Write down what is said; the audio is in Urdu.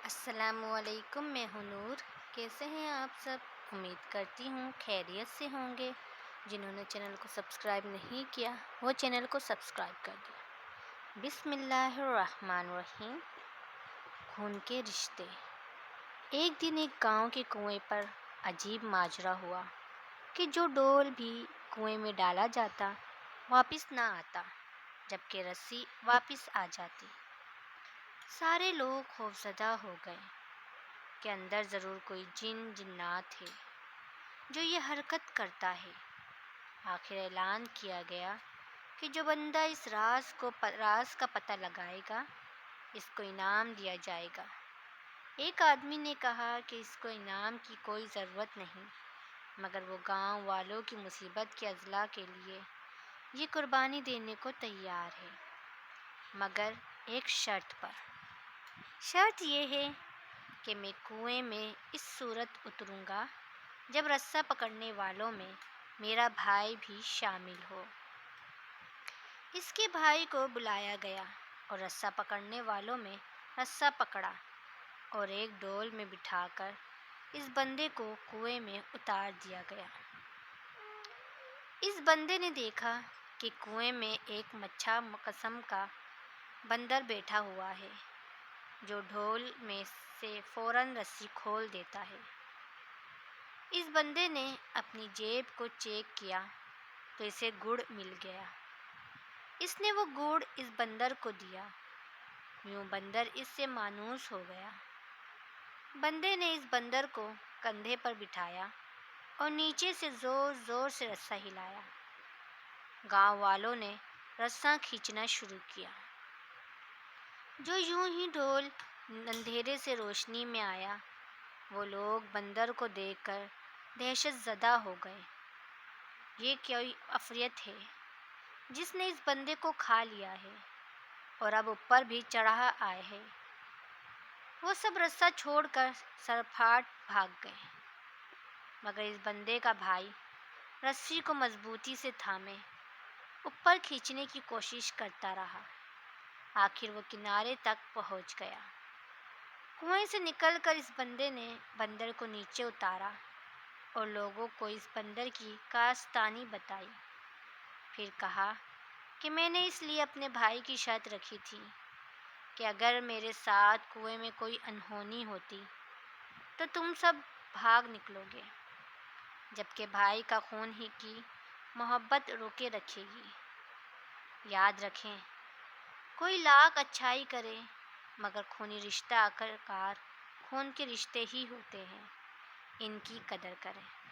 السلام علیکم، میں ہوں نور۔ کیسے ہیں آپ سب؟ امید کرتی ہوں خیریت سے ہوں گے۔ جنہوں نے چینل کو سبسکرائب نہیں کیا وہ چینل کو سبسکرائب کر دیا۔ بسم اللہ الرحمن الرحیم۔ خون کے رشتے۔ ایک دن ایک گاؤں کے کنویں پر عجیب ماجرا ہوا کہ جو ڈول بھی کنویں میں ڈالا جاتا واپس نہ آتا، جبکہ رسی واپس آ جاتی۔ سارے لوگ خوفزدہ ہو گئے کہ اندر ضرور کوئی جنات ہے جو یہ حرکت کرتا ہے۔ آخر اعلان کیا گیا کہ جو بندہ اس راز کا پتہ لگائے گا اس کو انعام دیا جائے گا۔ ایک آدمی نے کہا کہ اس کو انعام کی کوئی ضرورت نہیں، مگر وہ گاؤں والوں کی مصیبت کی اصلاح کے لیے یہ قربانی دینے کو تیار ہے، مگر ایک شرط پر۔ شرط یہ ہے کہ میں کنویں میں اس صورت اتروں گا جب رسہ پکڑنے والوں میں میرا بھائی بھی شامل ہو۔ اس کے بھائی کو بلایا گیا اور رسہ پکڑنے والوں میں رسہ پکڑا اور ایک ڈول میں بٹھا کر اس بندے کو کنویں میں اتار دیا گیا۔ اس بندے نے دیکھا کہ کنویں میں ایک مچھا قسم کا بندر بیٹھا ہوا ہے جو ڈول میں سے فوراً رسی کھول دیتا ہے۔ اس بندے نے اپنی جیب کو چیک کیا تو اسے گڑ مل گیا۔ اس نے وہ گڑ اس بندر کو دیا۔ یوں بندر اس سے مانوس ہو گیا۔ بندے نے اس بندر کو کندھے پر بٹھایا اور نیچے سے زور زور سے رسہ ہلایا۔ گاؤں والوں نے رسہ کھینچنا شروع کیا۔ جو یوں ہی ڈول اندھیرے سے روشنی میں آیا، وہ لوگ بندر کو دیکھ کر دہشت زدہ ہو گئے۔ یہ کوئی عفریت ہے جس نے اس بندے کو کھا لیا ہے اور اب اوپر بھی چڑھا آئے ہے۔ وہ سب رسہ چھوڑ کر سر پھاڑ بھاگ گئے، مگر اس بندے کا بھائی رسی کو مضبوطی سے تھامے اوپر کھینچنے کی کوشش کرتا رہا۔ آخر وہ کنارے تک پہنچ گیا۔ کنویں سے نکل کر اس بندے نے بندر کو نیچے اتارا اور لوگوں کو اس بندر کی کاستانی بتائی۔ پھر کہا کہ میں نے اس لیے اپنے بھائی کی شرط رکھی تھی کہ اگر میرے ساتھ کنویں میں کوئی انہونی ہوتی تو تم سب بھاگ نکلو گے، جبکہ بھائی کا خون ہی کی محبت روکے رکھے گی۔ یاد رکھیں، کوئی لاکھ اچھائی کرے مگر خونی رشتہ آخر کار خون کے رشتے ہی ہوتے ہیں، ان کی قدر کریں۔